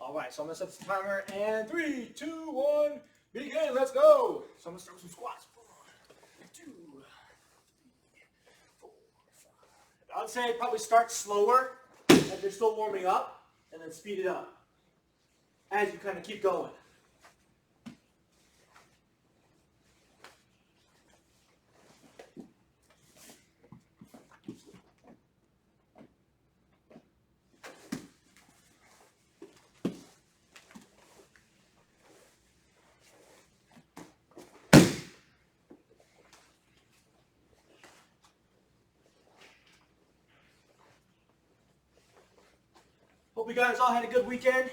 All right, so I'm gonna set the timer and 3, 2, 1, begin. Let's go. So I'm gonna start with some squats. 1, 2, 3, 4, 5. I'd say probably start slower as you're still warming up, and then speed it up as you kind of keep going. Hope you guys all had a good weekend.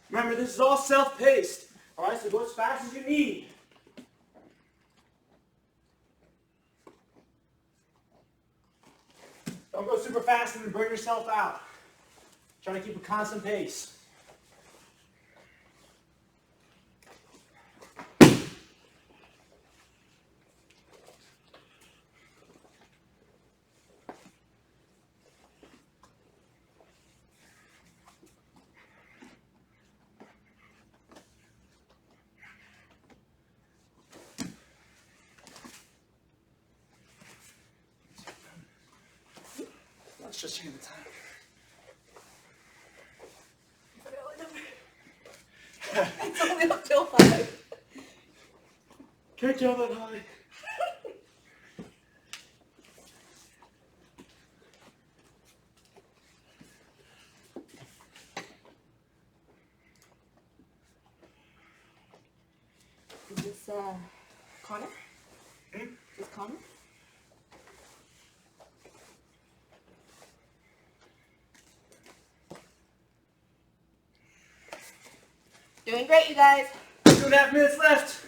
Remember, this is all self-paced. All right, so go as fast as you need. Don't go super fast and then burn yourself out. Try to keep a constant pace. Let's just check the time. It's only up till 5. Can't jump that high. Is this Connor? Is this Connor? Doing great, you guys. 2.5 minutes left.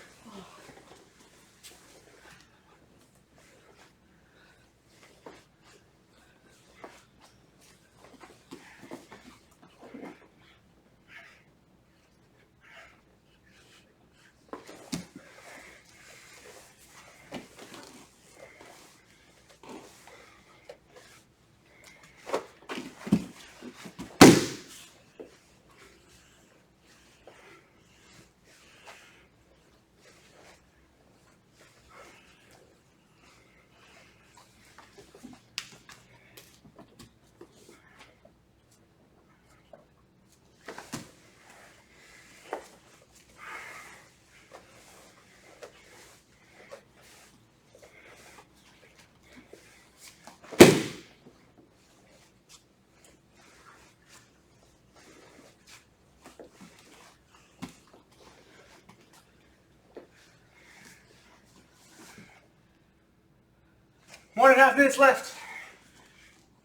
One and a half minutes left.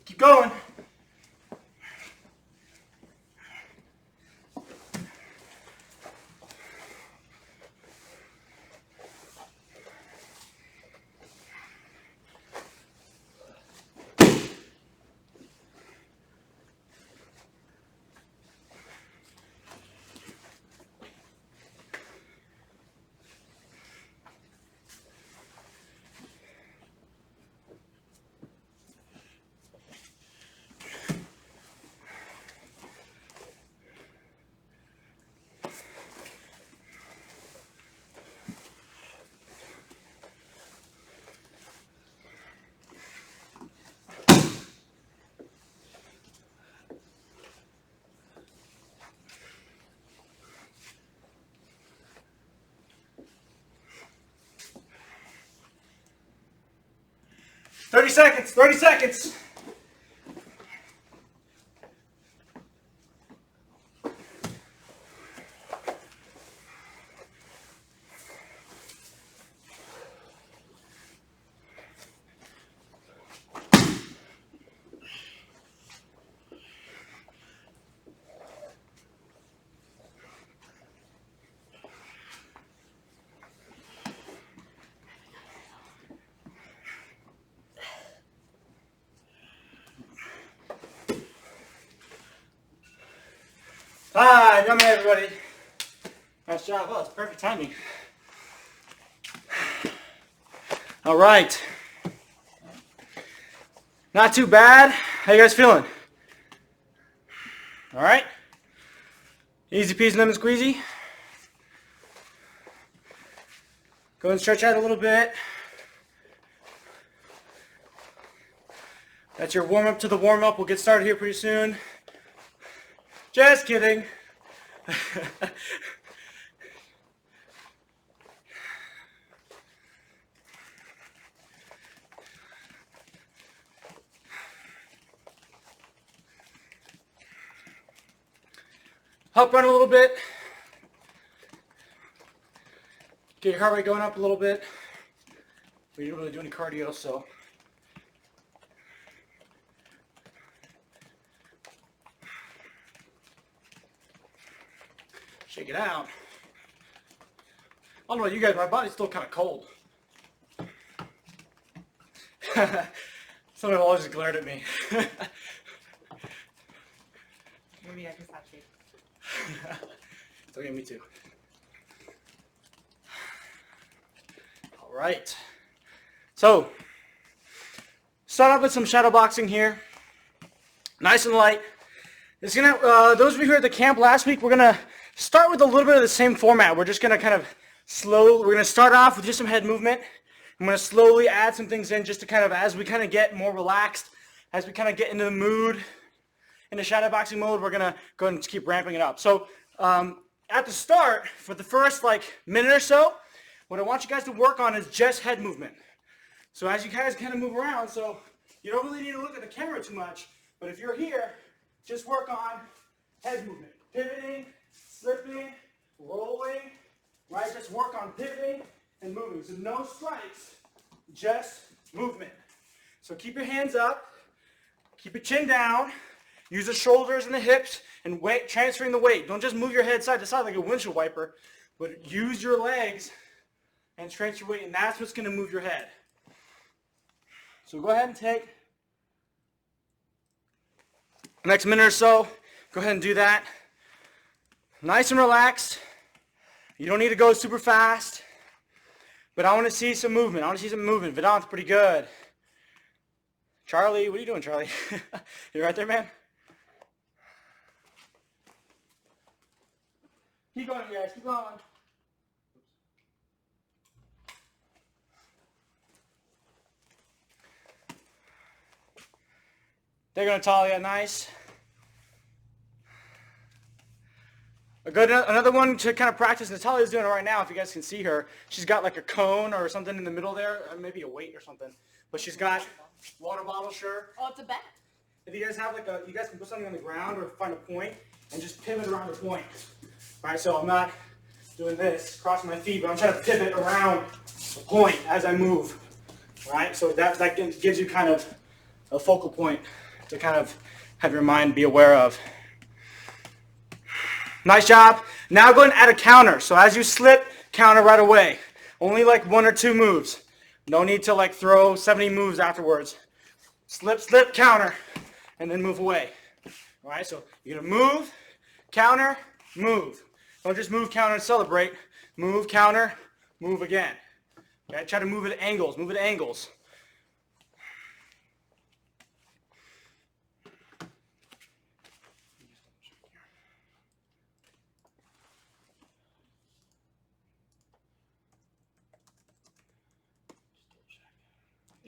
Keep going. Thirty seconds. 30 seconds. Hi, come here, everybody. Nice job. Oh, it's perfect timing. All right. Not too bad. How you guys feeling? All right. Easy peasy lemon squeezy. Go and stretch out a little bit. That's your warm up to the warm up. We'll get started here pretty soon. Just kidding. Hop run a little bit. Get your heart rate going up a little bit. We didn't really do any cardio, so. Shake it out. I don't know about you guys, my body's still kind of cold. Someone always glared at me. Maybe I just have to. It's okay, me too. All right. So, start off with some shadow boxing here. Nice and light. It's gonna. Those of you who were at the camp last week, we're gonna start with a little bit of the same format. We're just gonna kind of we're gonna start off with just some head movement. I'm gonna slowly add some things in just to kind of, as we kind of get more relaxed, as we kind of get into the mood, into shadow boxing mode, we're gonna go ahead and keep ramping it up. So at the start, for the first minute or so, what I want you guys to work on is just head movement. So as you guys kind of move around, so you don't really need to look at the camera too much, but if you're here, just work on head movement. Pivoting, slipping, rolling, right? Just work on pivoting and moving. So no strikes, just movement. So keep your hands up, keep your chin down, use the shoulders and the hips, and weight, transferring the weight. Don't just move your head side to side like a windshield wiper, but use your legs and transfer weight, and that's what's going to move your head. So go ahead and take the next minute or so. Go ahead and do that. Nice and relaxed. You don't need to go super fast, but I want to see some movement. I want to see some movement. Vedant's pretty good. Charlie, what are you doing, Charlie? You right there, man? Keep going, guys. Keep going. They're going to Talia. Nice. Another one to kind of practice. Natalia's doing it right now. If you guys can see her, she's got like a cone or something in the middle there, maybe a weight or something. But she's got water bottle, sure. Oh, it's a bat. If you guys have you guys can put something on the ground or find a point and just pivot around the point. All right, so I'm not doing this, crossing my feet, but I'm trying to pivot around the point as I move. All right, so that gives you kind of a focal point to kind of have your mind be aware of. Nice job. Now go ahead and add a counter. So as you slip, counter right away. Only like 1 or 2 moves. No need to throw 70 moves afterwards. Slip, slip, counter, and then move away. All right, so you're going to move, counter, move. Don't just move, counter, and celebrate. Move, counter, move again. Okay, try to move at angles. Move at angles.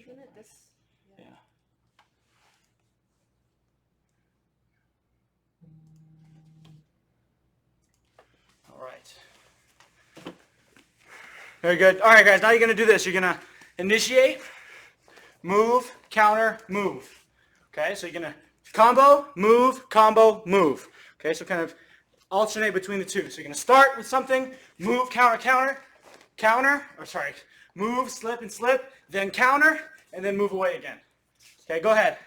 Isn't it this? Yeah. All right. Very good. All right, guys, now you're going to do this. You're going to initiate, move, counter, move. Okay, so you're going to combo, move, Okay, so kind of alternate between the two. So you're going to start with something, move, counter, counter, move, slip, and slip, then counter, and then move away again. Okay, go ahead.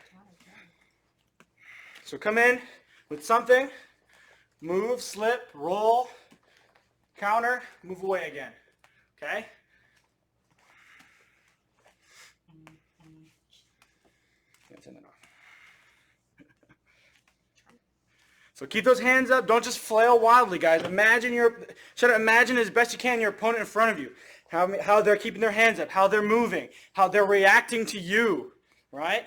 So come in with something, move, slip, roll, counter, move away again. Okay? So keep those hands up. Don't just flail wildly, guys. Try to imagine as best you can your opponent in front of you. How they're keeping their hands up, how they're moving, how they're reacting to you, right?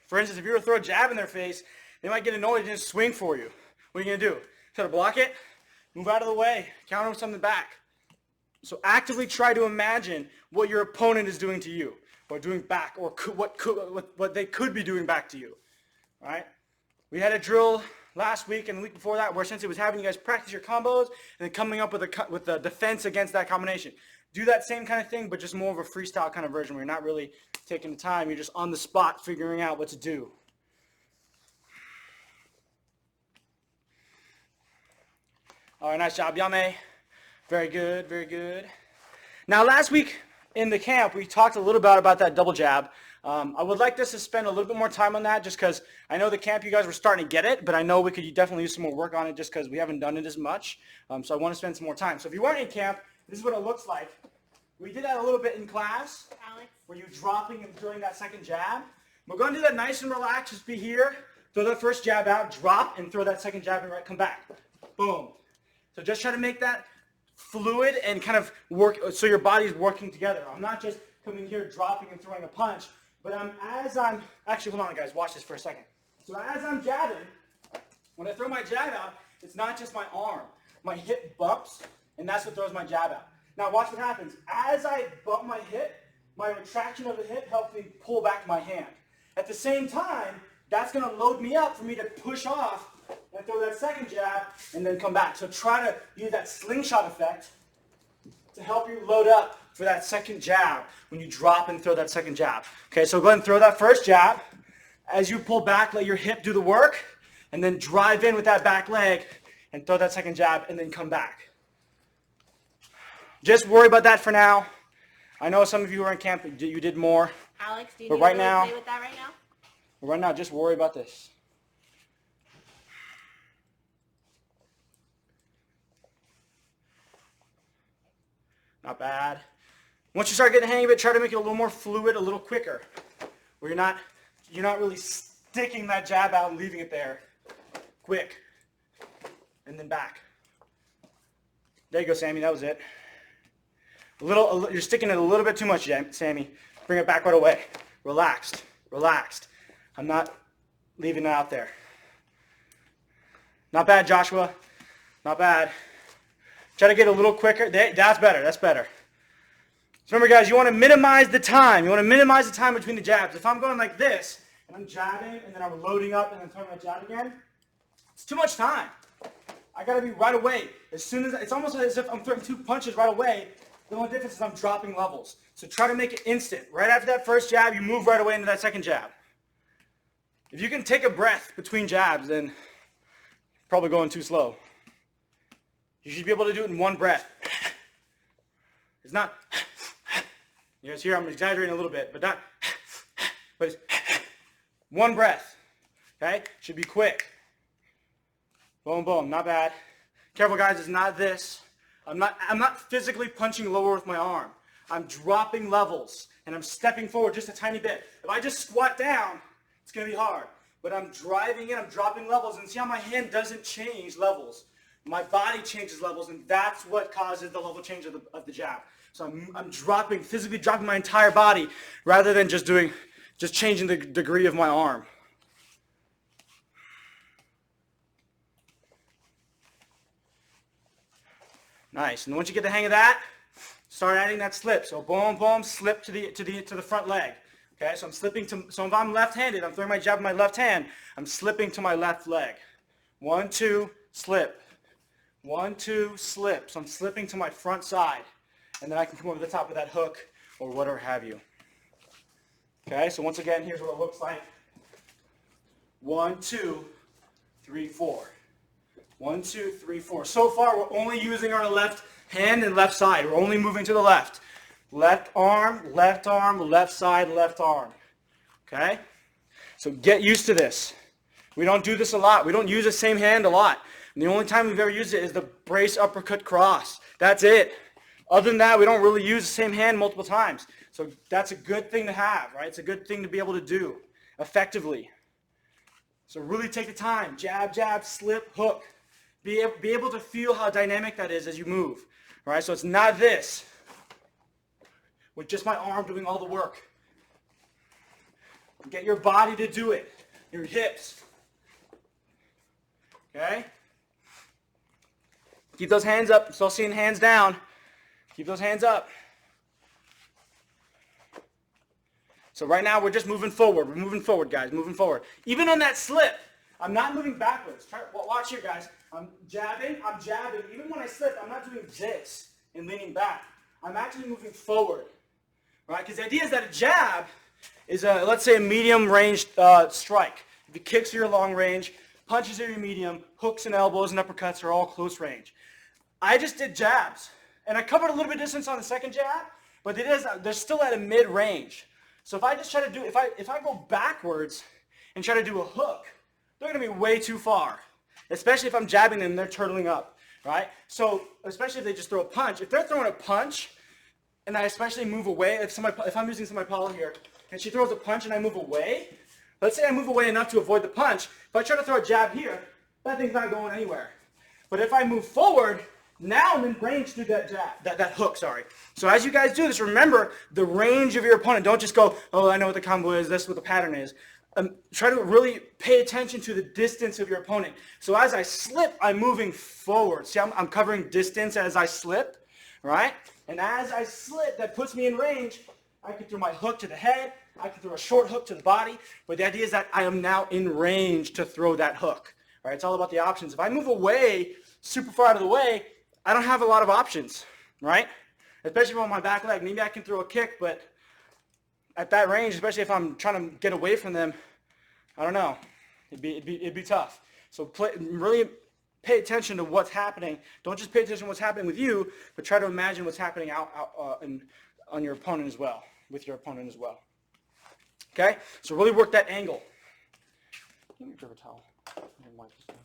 For instance, if you were to throw a jab in their face, they might get annoyed and just swing for you. What are you going to do? Try to block it? Move out of the way. Counter with something back. So actively try to imagine what your opponent is doing to you, or doing back, or what they could be doing back to you. All right? We had a drill last week and the week before that where Sensei was having you guys practice your combos and then coming up with a defense against that combination. Do that same kind of thing, but just more of a freestyle kind of version where you're not really taking the time. You're just on the spot figuring out what to do. All right, nice job, Yame. Very good, very good. Now, last week in the camp, we talked a little bit about that double jab. I would like us to spend a little bit more time on that just because I know the camp you guys were starting to get it, but I know we could definitely use some more work on it just because we haven't done it as much. So I want to spend some more time. So if you weren't in camp, this is what it looks like. We did that a little bit in class, Alex. where you're dropping and throwing that second jab. We're going to do that nice and relaxed. Just be here, throw that first jab out, drop, and throw that second jab and come back. Boom. So just try to make that fluid and kind of work so your body's working together. I'm not just coming here, dropping and throwing a punch, but actually, hold on guys, watch this for a second. So as I'm jabbing, when I throw my jab out, it's not just my arm. My hip bumps, and that's what throws my jab out. Now watch what happens. As I bump my hip, my retraction of the hip helps me pull back my hand. At the same time, that's going to load me up for me to push off and throw that second jab and then come back. So try to use that slingshot effect to help you load up for that second jab when you drop and throw that second jab. Okay, so go ahead and throw that first jab. As you pull back, let your hip do the work, and then drive in with that back leg and throw that second jab and then come back. Just worry about that for now. I know some of you were in camp, you did more. Alex, do you But need right to really now- play with that right now? Right now, just worry about this. Not bad. Once you start getting the hang of it, try to make it a little more fluid, a little quicker, where you're not really sticking that jab out and leaving it there. Quick, and then back. There you go, Sammy. That was it. You're sticking it a little bit too much, Sammy. Bring it back right away. Relaxed, relaxed. I'm not leaving it out there. Not bad, Joshua. Not bad. Try to get a little quicker. That's better. That's better. So remember, guys, you want to minimize the time. You want to minimize the time between the jabs. If I'm going like this, and I'm jabbing, and then I'm loading up, and then throwing my jab again, it's too much time. I got to be right away. As soon as it's almost as if I'm throwing two punches right away. The only difference is I'm dropping levels. So try to make it instant. Right after that first jab, you move right away into that second jab. If you can take a breath between jabs, then you're probably going too slow. You should be able to do it in one breath. It's not, you guys hear I'm exaggerating a little bit, but it's one breath. Okay? Should be quick. Boom, boom, not bad. Careful guys, it's not this. I'm not physically punching lower with my arm. I'm dropping levels and I'm stepping forward just a tiny bit. If I just squat down, it's going to be hard. But I'm driving in, I'm dropping levels, and see how my hand doesn't change levels. My body changes levels, and that's what causes the level change of the jab. So I'm physically dropping my entire body rather than just changing the degree of my arm. Nice. And once you get the hang of that, start adding that slip. So boom, boom, slip to the front leg. Okay, so I'm slipping so if I'm left-handed, I'm throwing my jab with my left hand, I'm slipping to my left leg. 1, 2, slip. 1, 2, slip. So I'm slipping to my front side. And then I can come over the top of that hook or whatever have you. Okay, so once again, here's what it looks like. 1, 2, 3, 4. 1, 2, 3, 4. So far, we're only using our left hand and left side. We're only moving to the left. Left arm, left side, left arm. Okay? So get used to this. We don't do this a lot. We don't use the same hand a lot. And the only time we've ever used it is the brace uppercut cross. That's it. Other than that, we don't really use the same hand multiple times. So that's a good thing to have, right? It's a good thing to be able to do effectively. So really take the time. Jab, jab, slip, hook. Be able to feel how dynamic that is as you move. All right, so it's not this, with just my arm doing all the work. Get your body to do it. Your hips. Okay? Keep those hands up. Still seeing hands down. Keep those hands up. So right now we're just moving forward. We're moving forward, guys. Moving forward. Even on that slip, I'm not moving backwards. Watch here, guys. I'm jabbing. Even when I slip, I'm not doing this and leaning back. I'm actually moving forward. Right? Because the idea is that a jab is, let's say, a medium range strike. If it kicks are your long range, punches are your medium, hooks and elbows and uppercuts are all close range. I just did jabs. And I covered a little bit of distance on the second jab, but they're still at a mid-range. So if I just try to do, if I go backwards and try to do a hook, they're going to be way too far. Especially if I'm jabbing them, they're turtling up, right? So especially if they just throw a punch. If they're throwing a punch, and I especially move away, if I'm using Semi Paula here, and she throws a punch and I move away, let's say I move away enough to avoid the punch. If I try to throw a jab here, that thing's not going anywhere. But if I move forward, now I'm in range through that jab, that hook, sorry. So as you guys do this, remember the range of your opponent. Don't just go, oh, I know what the combo is, this is what the pattern is. Try to really pay attention to the distance of your opponent. So as I slip, I'm moving forward. See, I'm covering distance as I slip, right? And as I slip, that puts me in range. I can throw my hook to the head. I can throw a short hook to the body. But the idea is that I am now in range to throw that hook. Right? It's all about the options. If I move away, super far out of the way, I don't have a lot of options, right? Especially on my back leg. Maybe I can throw a kick, but at that range, especially if I'm trying to get away from them, I don't know. It'd be tough. So really pay attention to what's happening. Don't just pay attention to what's happening with you, but try to imagine what's happening on your opponent as well, with your opponent as well. Okay? So really work that angle. Give me a paper towel. Wipe this down.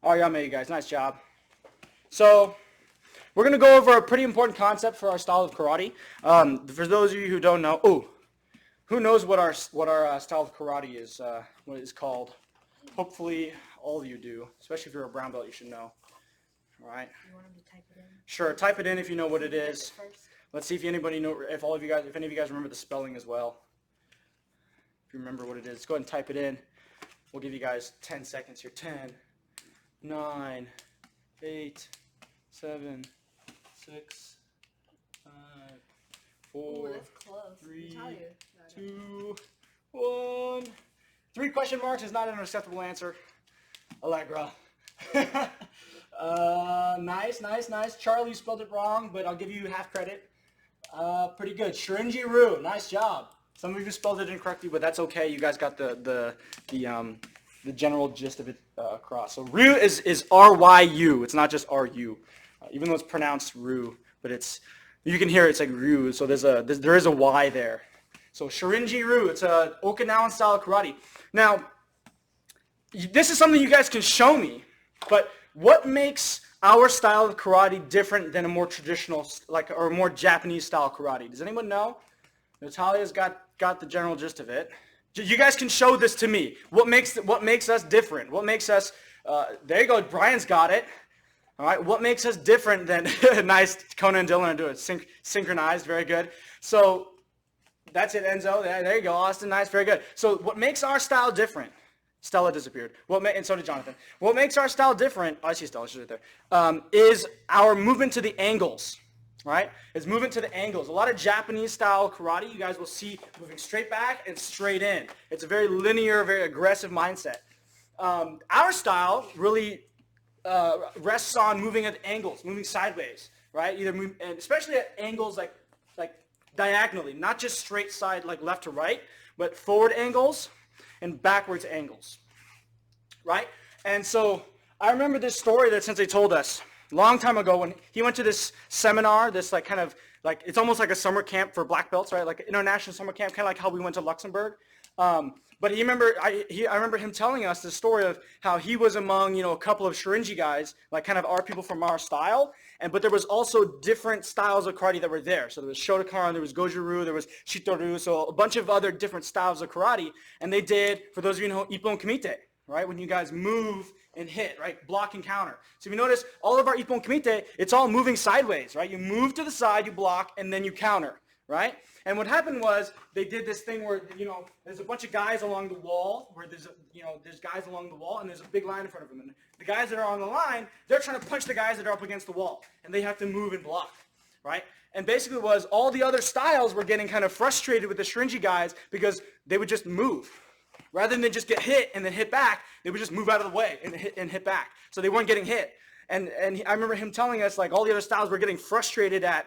Oh, yeah, I made you guys. Nice job. So we're going to go over a pretty important concept for our style of karate. For those of you who don't know, who knows what our style of karate is, what it's called? Hopefully all of you do, especially if you're a brown belt, you should know. All right. You want him to type it in? Sure, type it in if you know what it is. Let's see if any of you guys remember the spelling as well. If you remember what it is, go ahead and type it in. We'll give you guys 10 seconds here. 10, 9, 8, 7, 6, 5, 4, Ooh, that's close. 3, Natalia. 2, 1. 3 question marks is not an acceptable answer. Allegra. Nice. Charlie, you spelled it wrong, but I'll give you half credit. Pretty good. Shirinji Ryu, nice job. Some of you spelled it incorrectly, but that's okay. You guys got the general gist of it across. So Ryu is R-Y-U. It's not just R-U, even though it's pronounced Ryu, but you can hear it's like Ryu. So there is a Y there. So Shirinji Ryu, it's a Okinawan style of karate. Now, this is something you guys can show me, but what makes our style of karate different than a more traditional, or a more Japanese style karate? Does anyone know? Natalia's got the general gist of it. You guys can show this to me. What makes us different? What makes us? There you go. Brian's got it. All right. What makes us different than nice? Conan and Dylan are doing it synchronized. Very good. So that's it, Enzo. There you go, Austin. Nice. Very good. So what makes our style different? Stella disappeared. And so did Jonathan. What makes our style different, I see Stella, she's right there, is our movement to the angles, right? It's movement to the angles. A lot of Japanese style karate, you guys will see moving straight back and straight in. It's a very linear, very aggressive mindset. Our style really rests on moving at angles, moving sideways, right? And especially at angles like diagonally, not just straight side like left to right, but forward angles and backwards angles, right? And so I remember this story that Sensei told us a long time ago when he went to this seminar, this it's almost like a summer camp for black belts, right? Like an international summer camp, kind of like how we went to Luxembourg. But But I remember him telling us the story of how he was among, a couple of Shirinji guys, like kind of our people from our style, but there was also different styles of karate that were there. So there was Shotokan, there was Goju-ryu, there was Shito-ryu, so a bunch of other different styles of karate. And they did, for those of you who know, Ippon Kumite, right? When you guys move and hit, right? Block and counter. So if you notice, all of our Ippon Kumite, it's all moving sideways, right? You move to the side, you block, and then you counter, right? And what happened was they did this thing where, there's a bunch of guys along the wall where there's guys along the wall and there's a big line in front of them. And the guys that are on the line, they're trying to punch the guys that are up against the wall. And they have to move and block, right? And basically it was all the other styles were getting kind of frustrated with the Shirinji guys because they would just move. Rather than just get hit and then hit back, they would just move out of the way and hit back. So they weren't getting hit. And I remember him telling us, like, all the other styles were getting frustrated at,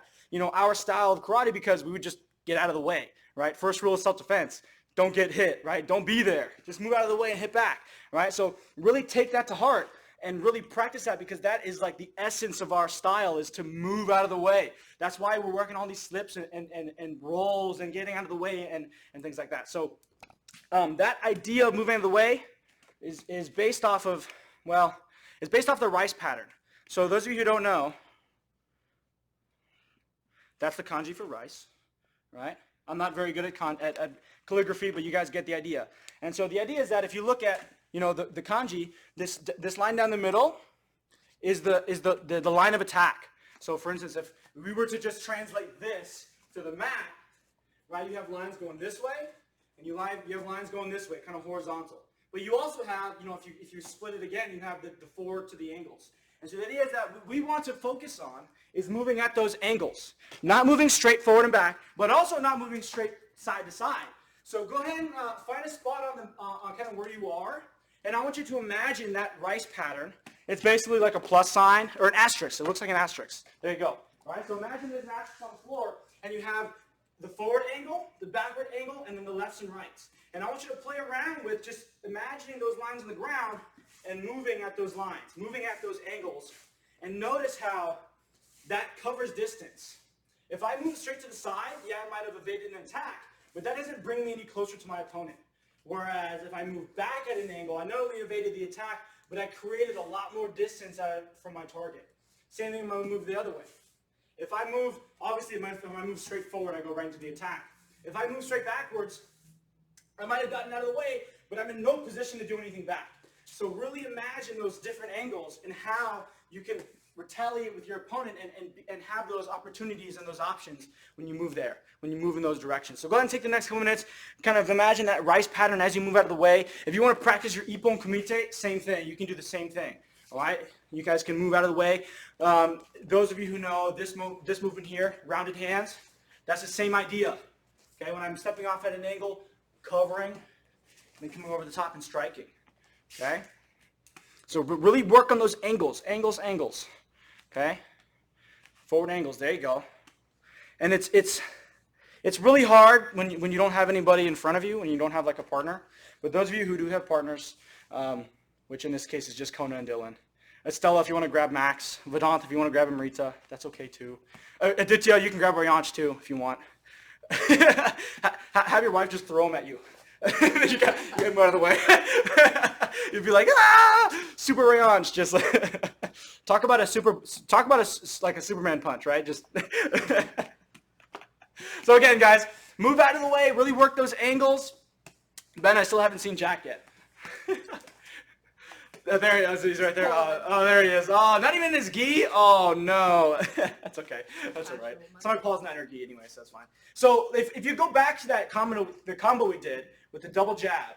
our style of karate because we would just get out of the way, right? First rule of self-defense, don't get hit, right? Don't be there. Just move out of the way and hit back, right? So really take that to heart and really practice that because that is like the essence of our style is to move out of the way. That's why we're working all these slips and rolls and getting out of the way and things like that. So that idea of moving out of the way is based off of, it's based off the rice pattern. So those of you who don't know, that's the kanji for rice. Right? I'm not very good at calligraphy, but you guys get the idea. And so the idea is that if you look at, the kanji, this line down the middle is the line of attack. So for instance, if we were to just translate this to the mat, right, you have lines going this way, and you have lines going this way, kind of horizontal. But you also have, if you split it again, you have the forward to the angles. And so the idea is that what we want to focus on is moving at those angles. Not moving straight forward and back, but also not moving straight side to side. So go ahead and find a spot on kind of where you are. And I want you to imagine that rice pattern. It's basically like a plus sign or an asterisk. It looks like an asterisk. There you go. All right, so imagine there's an asterisk on the floor, and you have the forward angle, the backward angle, and then the lefts and rights. And I want you to play around with just imagining those lines on the ground and moving at those lines, moving at those angles. And notice how that covers distance. If I move straight to the side, yeah, I might have evaded an attack, but that doesn't bring me any closer to my opponent. Whereas if I move back at an angle, I not only evaded the attack, but I created a lot more distance from my target. Same thing when I move the other way. If I move, obviously if I move straight forward, I go right into the attack. If I move straight backwards, I might have gotten out of the way, but I'm in no position to do anything back. So really imagine those different angles and how you can retaliate with your opponent and have those opportunities and those options when you move there, when you move in those directions. So go ahead and take the next couple minutes, kind of imagine that rice pattern as you move out of the way. If you want to practice your Ippon Kumite, same thing. You can do the same thing. All right? You guys can move out of the way. Those of you who know this movement here, rounded hands, that's the same idea. Okay? When I'm stepping off at an angle, covering, then coming over the top and striking. Okay? So really work on those angles, angles. Okay? Forward angles, there you go. And it's really hard when you don't have anybody in front of you and you don't have like a partner. But those of you who do have partners, which in this case is just Kona and Dylan. Estella, if you want to grab Max. Vedant, if you want to grab Amrita, that's okay too. Aditya, you can grab Rayanch too if you want. Have your wife just throw them at you. You get them out of the way. You'd be like, super Rayanch, just like talk about a Superman punch, right? Just so again, guys, move out of the way, really work those angles. Ben, I still haven't seen Jack yet. There he is. He's right there. Oh, there he is. Oh, not even his gi. Oh no, that's okay. That's all right. Somebody Paul's not in her gi anyway, so that's fine. So if you go back to that combo we did with the double jab,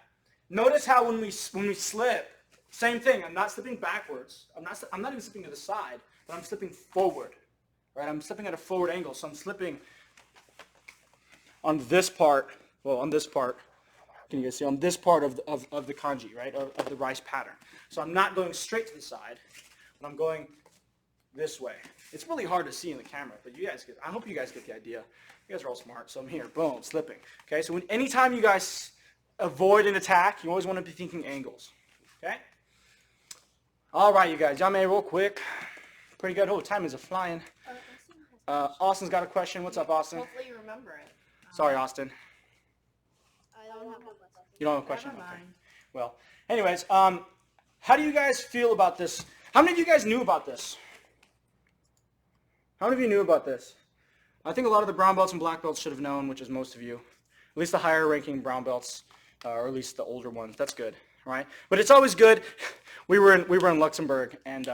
notice how when we slip, same thing. I'm not slipping backwards. I'm not even slipping to the side, but I'm slipping forward. Right? I'm slipping at a forward angle, so I'm slipping on this part. Well, on this part. Can you guys see on this part of the kanji, right, of the rice pattern? So I'm not going straight to the side, but I'm going this way. It's really hard to see in the camera, but I hope you guys get the idea. You guys are all smart, so I'm here, boom, slipping. Okay, so anytime you guys avoid an attack, you always want to be thinking angles. Okay? All right, you guys, Yame, real quick. Pretty good. Oh, time is flying. Austin's got a question. What's up, Austin? Hopefully you remember it. Uh-huh. Sorry, Austin. I don't have You don't have a question? Never Okay. mind. Well, anyways, how do you guys feel about this? How many of you guys knew about this? How many of you knew about this? I think a lot of the brown belts and black belts should have known, which is most of you. At least the higher ranking brown belts, or at least the older ones. That's good, right? But it's always good. We were in Luxembourg, and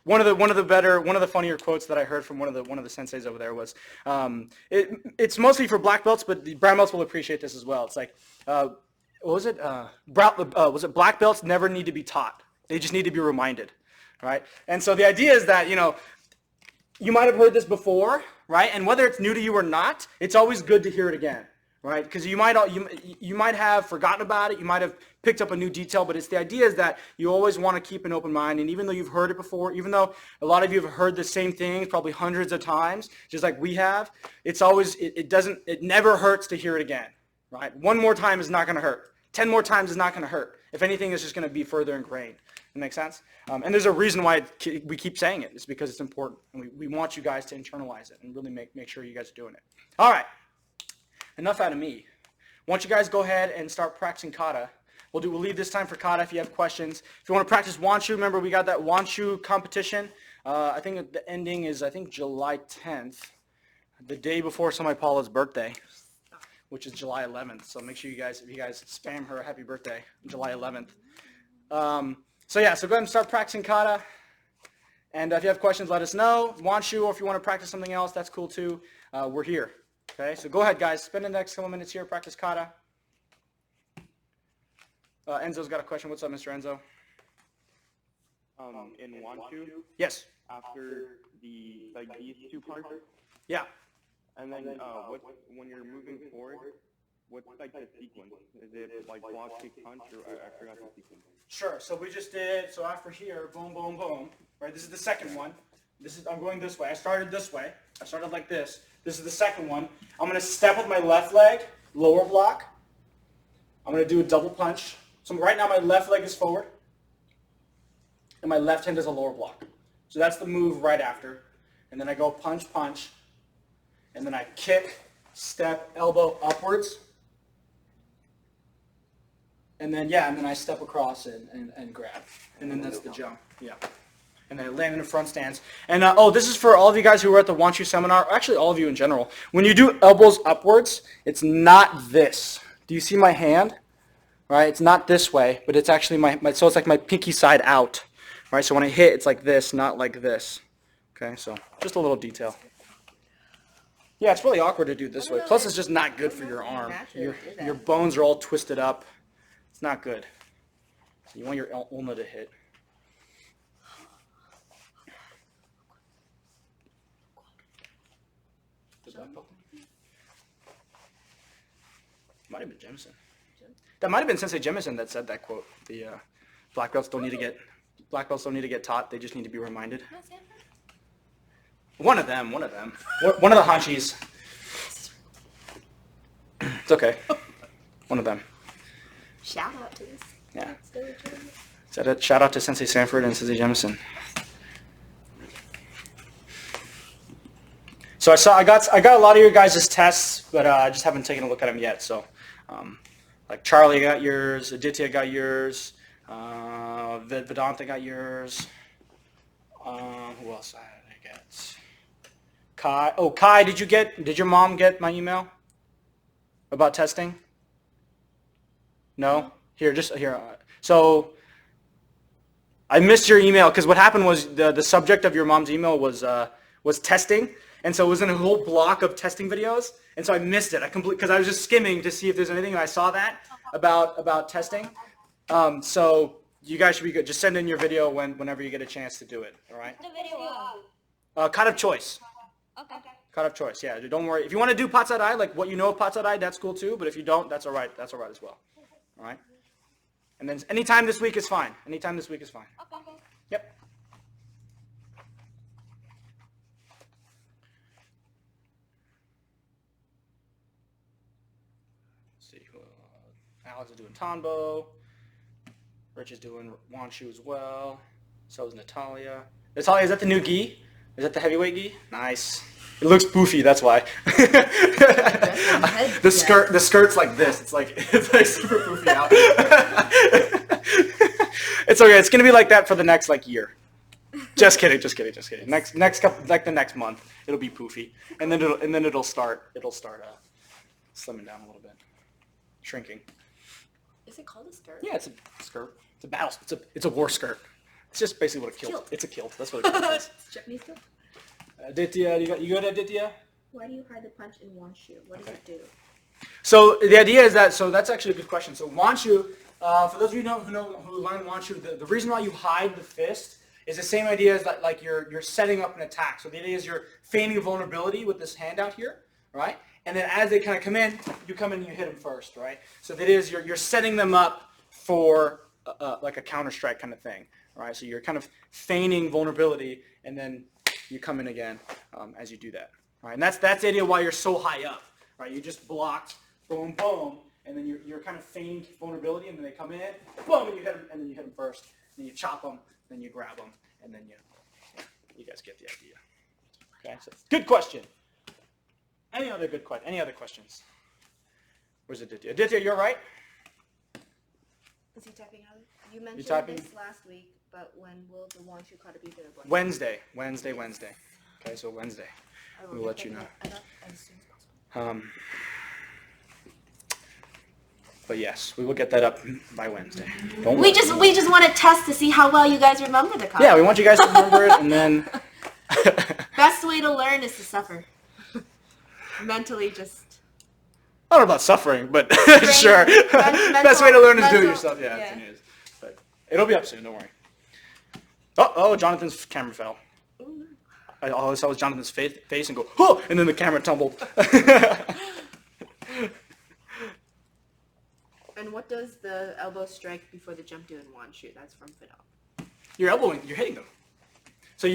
one of the funnier quotes that I heard from one of the senseis over there was, it's mostly for black belts, but the brown belts will appreciate this as well. It's like, what was it? Was it black belts never need to be taught? They just need to be reminded, right? And so the idea is that, you might have heard this before, right? And whether it's new to you or not, it's always good to hear it again, right? Because you might have forgotten about it, you might have picked up a new detail, but the idea is that you always want to keep an open mind. And even though you've heard it before, even though a lot of you have heard the same things probably hundreds of times, just like we have, it never hurts to hear it again, right? One more time is not going to hurt. 10 more times is not going to hurt. If anything, it's just going to be further ingrained. That makes sense? And there's a reason why we keep saying it. It's because it's important. And we want you guys to internalize it and really make sure you guys are doing it. All right. Enough out of me. Why don't you guys go ahead and start practicing kata. We'll leave this time for kata if you have questions. If you want to practice Wanshu, remember we got that Wanshu competition. I think the ending is, July 10th, the day before Samai Paula's birthday, which is July 11th. So make sure if you guys spam her a happy birthday, July 11th. So go ahead and start practicing kata. And if you have questions, let us know. Wanshu, or if you want to practice something else, that's cool too. We're here. Okay, so go ahead, guys. Spend the next couple minutes here, practice kata. Enzo's got a question. What's up, Mr. Enzo? In Wanshu, Yes. after these two parts, Yeah. and then when you're moving forward, what's the sequence? Is it block, kick, punch, or I forgot the sequence? Sure. So we just did. So after here, boom, boom, boom. Right. This is the second one. I'm going this way. I started this way. I started like this. This is the second one. I'm gonna step with my left leg, lower block. I'm gonna do a double punch. So right now my left leg is forward, and my left hand is a lower block. So that's the move right after. And then I go punch, punch, and then I kick, step, elbow upwards. And then I step across and grab. And then that's the jump. Yeah. And then I land in the front stance. And this is for all of you guys who were at the Wanshu seminar, or actually all of you in general. When you do elbows upwards, it's not this. Do you see my hand? Right? It's not this way, but it's actually so it's like my pinky side out. Right? So when I hit, it's like this, not like this. Okay, so just a little detail. Yeah, it's really awkward to do it this way. Plus, it's just not good for your arm. Your bones are all twisted up. It's not good. So you want your ulna to hit. Might have been Jemison. That might have been Sensei Jemison that said that quote. The black belts don't need to get taught. They just need to be reminded. One of them. One of the Hanshis. It's okay. One of them. Shout out to this. Yeah. Shout out to Sensei Sanford and Sensei Jemison. So I got a lot of your guys' tests, but I just haven't taken a look at them yet. So, like Charlie got yours, Aditya got yours, Vedanta got yours. Who else did I get? Kai. Oh, Kai, did your mom get my email about testing? No? Here. So I missed your email because what happened was the subject of your mom's email was testing, and so it was in a whole block of testing videos, and so I missed it. Because I was just skimming to see if there's anything, and I saw that about testing. So you guys should be good. Just send in your video whenever you get a chance to do it. All right? The video Cut of choice. Okay. Cut of choice. Yeah. Don't worry. If you want to do Patsadai, like what you know of Patsadai, that's cool too. But if you don't, that's all right. That's all right as well. All right. And then anytime this week is fine. Anytime this week is fine. Okay. Yep. Let's see. Alex is doing Tanbo. Rich is doing Wanshu as well. So is Natalia. Natalia, is that the new gi? Is that the heavyweight gi? Nice. It looks poofy, that's why. The skirt's like this. It's like super poofy out. It's okay. It's gonna be like that for the next year. Just kidding. Next couple, the next month, it'll be poofy, and then it'll start slimming down a little bit, shrinking. Is it called a skirt? Yeah, it's a skirt. It's a battle. It's a war skirt. It's just basically what a kilt. It's a kilt. That's what a kilt is. Japanese kilt? Aditya, you good, Aditya? Why do you hide the punch in Wanshu? What does it do? So the idea is that, that's actually a good question. So Wanshu, for those of you who learn Wanshu, the reason why you hide the fist is the same idea as that, like you're setting up an attack. So the idea is you're feigning vulnerability with this hand out here, right? And then as they kind of come in, you come in and you hit them first, right? So that is you're setting them up for like a counter strike kind of thing, right? So you're kind of feigning vulnerability, and then you come in again as you do that, right? And that's the idea why you're so high up, right? You just blocked, boom, boom, and then you're kind of feigning vulnerability, and then they come in, boom, and you hit them, and then you hit them first, and then you chop them, then you grab them, and then you guys get the idea. Okay, so good question. Any other questions? Where's Aditya? Aditya, you're right. Is he typing out? You mentioned typing? this last week, but when will the Wanshu kata be available? Wednesday. Okay, so Wednesday. I will We'll get let you that know. as soon as possible. But yes, we will get that up by Wednesday. We just want to test to see how well you guys remember the kata. Yeah, we want you guys to remember it, and then Best way to learn is to suffer. Mentally, just. I don't know about suffering, but sure. Best way to learn is do it yourself. Yeah, yeah. it is. But it'll be up soon. Don't worry. Oh, Jonathan's camera fell. All I saw was Jonathan's face and go, oh, and then the camera tumbled. And what does the elbow strike before the jump do in Wanshu? That's from Fidel. You're elbowing. You're hitting them. So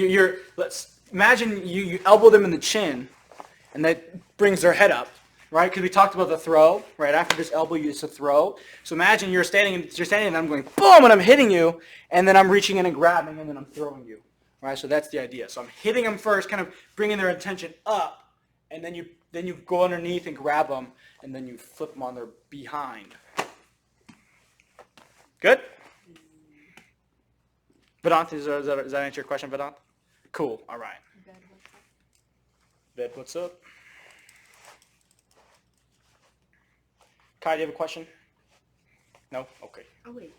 let's imagine you elbow them in the chin, and that brings their head up, right? Because we talked about the throw, right? After this elbow, it's a throw. So imagine you're standing, and I'm going boom, and I'm hitting you, and then I'm reaching in and grabbing, and then I'm throwing you, right? So that's the idea. So I'm hitting them first, kind of bringing their attention up, and then you go underneath and grab them, and then you flip them on their behind. Good? Vedant, does that answer your question, Vedant? Cool. All right. Ved, what's up? Kai, do you have a question? No? Okay. Oh wait,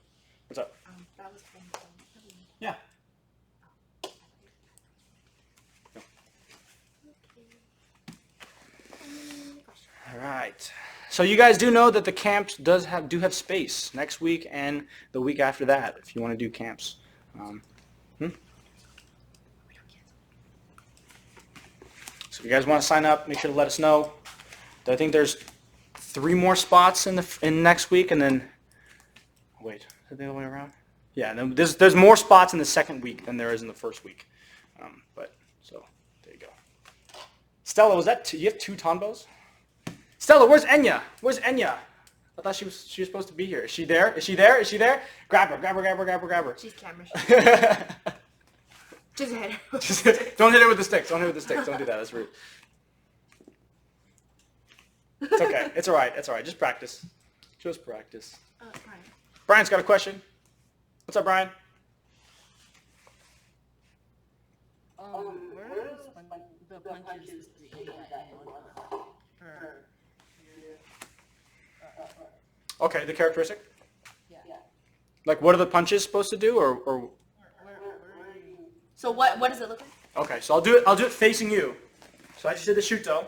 What's up? that was from. Yeah. All right. So you guys do know that the camps do have space next week and the week after that if you want to do camps. So if you guys want to sign up, make sure to let us know. I think there's 3 more spots in next week, and then wait, is it the other way around? Yeah, and then there's more spots in the second week than there is in the first week. But so there you go. Stella, was that you have 2 Tonbos? Stella, where's Enya? I thought she was supposed to be here. Is she there? Grab her. She's camera shy. Just hit her. Don't hit her with the sticks. Don't do that. That's rude. It's okay. It's all right. Just practice. Brian. Brian's got a question. What's up, Brian? Where is the punches Okay, the characteristic? Yeah. Like, what are the punches supposed to do, or? So what does it look like? Okay, so I'll do it facing you. So I just did the shuto.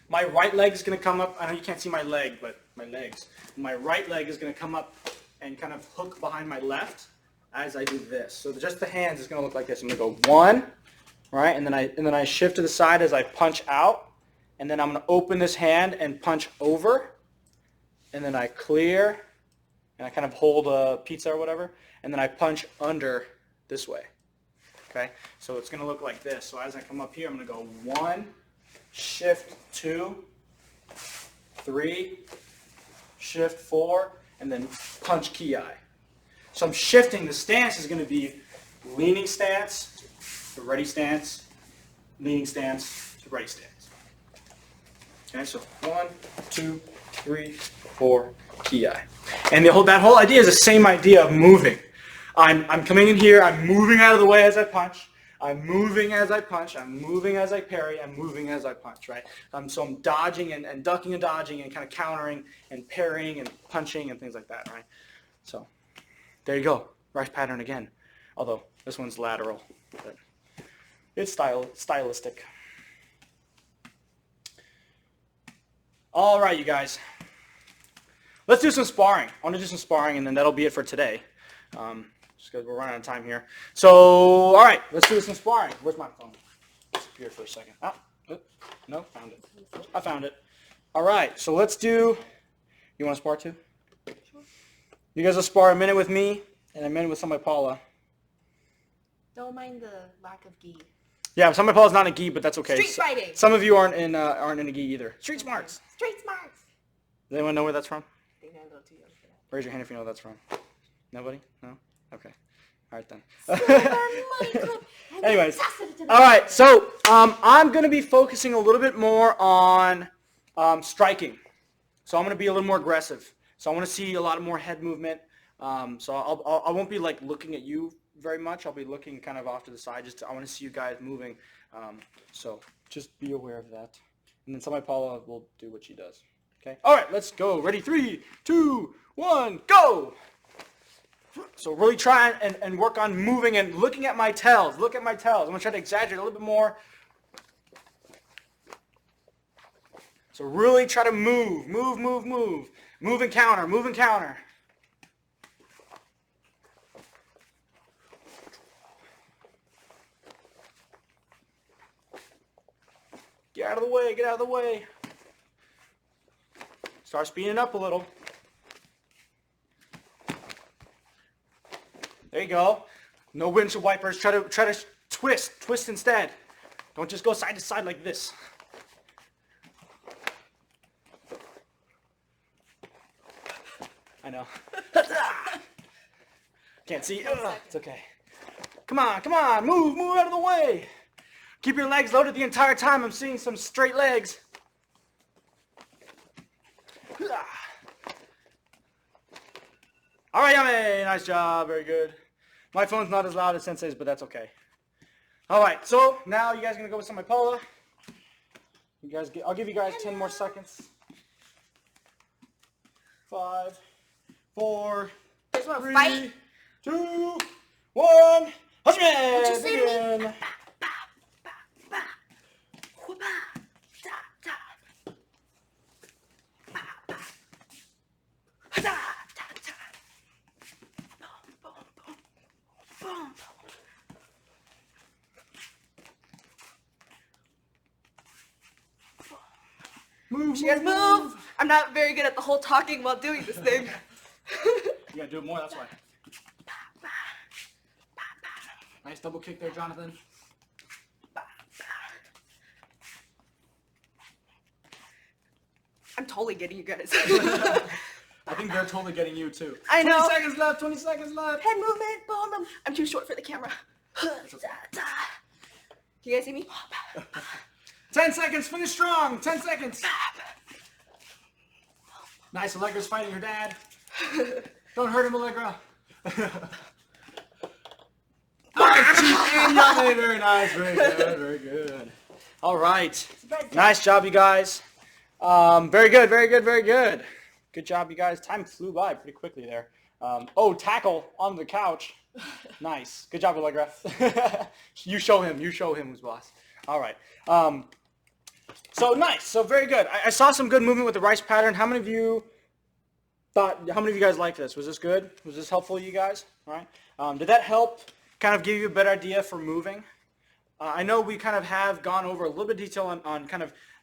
My right leg is going to come up. I know you can't see my leg, but my legs. My right leg is going to come up and kind of hook behind my left as I do this. So just the hands is going to look like this. I'm going to go 1, right, and then I shift to the side as I punch out, and then I'm going to open this hand and punch over, and then I clear, and I kind of hold a pizza or whatever, and then I punch under this way. Okay, so it's going to look like this. So as I come up here, I'm going to go 1, shift 2, 3, shift 4, and then punch ki. So I'm shifting. The stance is going to be leaning stance, the ready stance, leaning stance to ready stance. Okay, so 1, 2, 3, 4, ki. And that whole idea is the same idea of moving. I'm coming in here, I'm moving out of the way as I punch, I'm moving as I punch, I'm moving as I parry, I'm moving as I punch, right? So I'm dodging and ducking and dodging and kind of countering and parrying and punching and things like that, right? So there you go, rice pattern again. Although this one's lateral, but it's stylistic. All right, you guys. Let's do some sparring. I want to do some sparring, and then that'll be it for today. Just because we're running out of time here. So, all right, let's do some sparring. Where's my phone? Disappeared for a second. No, found it. I found it. All right, so let's do. You want to spar too? Sure. You guys will spar a minute with me and a minute with somebody Paula. Don't mind the lack of gi. Yeah, somebody Paula's not in a gi, but that's okay. Street fighting. Some of you aren't in a gi either. Street smarts. Street smarts. Does anyone know where that's from? I think I'm a little too young for that. Raise your hand if you know where that's from. Nobody? No? Okay. All right then. Anyways. All right. So I'm going to be focusing a little bit more on striking. So I'm going to be a little more aggressive. So I want to see a lot more head movement. So I won't be like looking at you very much. I'll be looking kind of off to the side. I want to see you guys moving. So just be aware of that. And then somebody Paula will do what she does. Okay. All right. Let's go. Ready? 3, 2, 1, go. So really try and work on moving and looking at my tails. Look at my tails. I'm going to try to exaggerate a little bit more. So really try to move. Move, move, move. Move and counter. Move and counter. Get out of the way. Get out of the way. Start speeding up a little. There you go. No windshield wipers. Try to twist instead. Don't just go side to side like this. I know. Can't see. It's okay. Come on. Move out of the way. Keep your legs loaded the entire time. I'm seeing some straight legs. All right, Yame. Nice job. Very good. My phone's not as loud as Sensei's, but that's okay. All right, so now you guys are going to go with some Paula. I'll give you guys 10 more seconds. 5, 4, Guys want to 3, fight? 2, 1. What you say to me? Move, You guys move. I'm not very good at the whole talking while doing this thing. You gotta do it more, that's why. Nice double kick there, Jonathan. I'm totally getting you guys. I think they're totally getting you too. I know. 20 seconds left, 20 seconds left. Head movement, boom. I'm too short for the camera. Can you guys see me? 10 seconds, finish strong. 10 seconds. Nice, Allegra's fighting her dad. Don't hurt him, Allegra. Very nice, very good. All right. Nice job, you guys. Very good. Good job, you guys. Time flew by pretty quickly there. Tackle on the couch. Nice. Good job, Allegra. You show him who's boss. All right. So nice. So very good. I saw some good movement with the rice pattern. How many of you guys liked this? Was this good? Was this helpful to you guys? All right. Did that help kind of give you a better idea for moving? I know we kind of have gone over a little bit of detail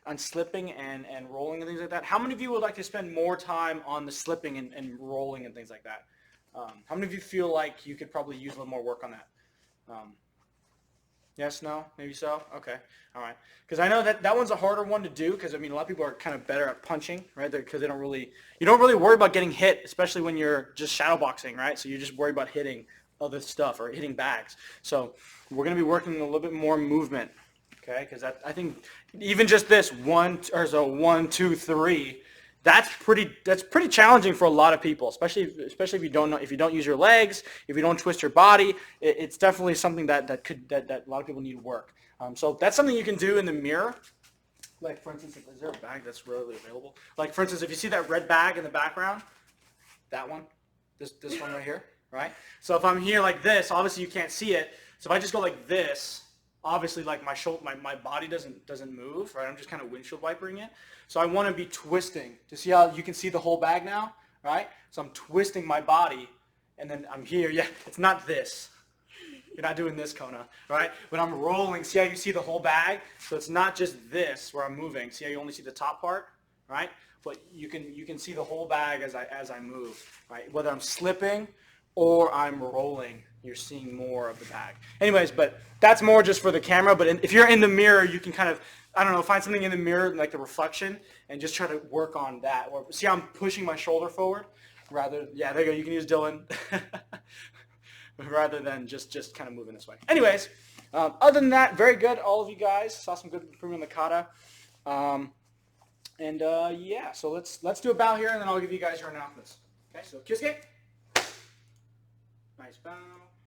on slipping and rolling and things like that. How many of you would like to spend more time on the slipping and rolling and things like that? How many of you feel like you could probably use a little more work on that? Yes, no, maybe so? Okay, all right. Because I know that one's a harder one to do because, I mean, a lot of people are kind of better at punching, right? Because you don't really worry about getting hit, especially when you're just shadow boxing, right? So you just worry about hitting other stuff or hitting bags. So we're going to be working a little bit more movement Okay, because I think even just this 1, 2, 3, that's pretty challenging for a lot of people, especially if you don't use your legs, if you don't twist your body. It's definitely something that a lot of people need work. So that's something you can do in the mirror. Like for instance, is there a bag that's readily available? Like for instance, if you see that red bag in the background, that one, this one right here, right? So if I'm here like this, obviously you can't see it. So if I just go like this, obviously like my body doesn't move, right? I'm just kind of windshield wipering it. So I want to be twisting to see how you can see the whole bag now, right? So I'm twisting my body, and then I'm here. Yeah, it's not this. You're not doing this, Kona, right? But I'm rolling. See how you see the whole bag? So it's not just this where I'm moving. See how you only see the top part, right? But you can see the whole bag as I move, right? Whether I'm slipping or I'm rolling, you're seeing more of the bag. Anyways, but that's more just for the camera. But if you're in the mirror, you can kind of, I don't know, find something in the mirror like the reflection and just try to work on that. Or see how I'm pushing my shoulder forward? Yeah, there you go. You can use Dylan. Rather than just kind of moving this way. Anyways, other than that, very good, all of you guys. Saw some good improvement in the kata. Yeah, so let's do a bow here, and then I'll give you guys your announcements. Okay, so Kyosuke. Nice bow.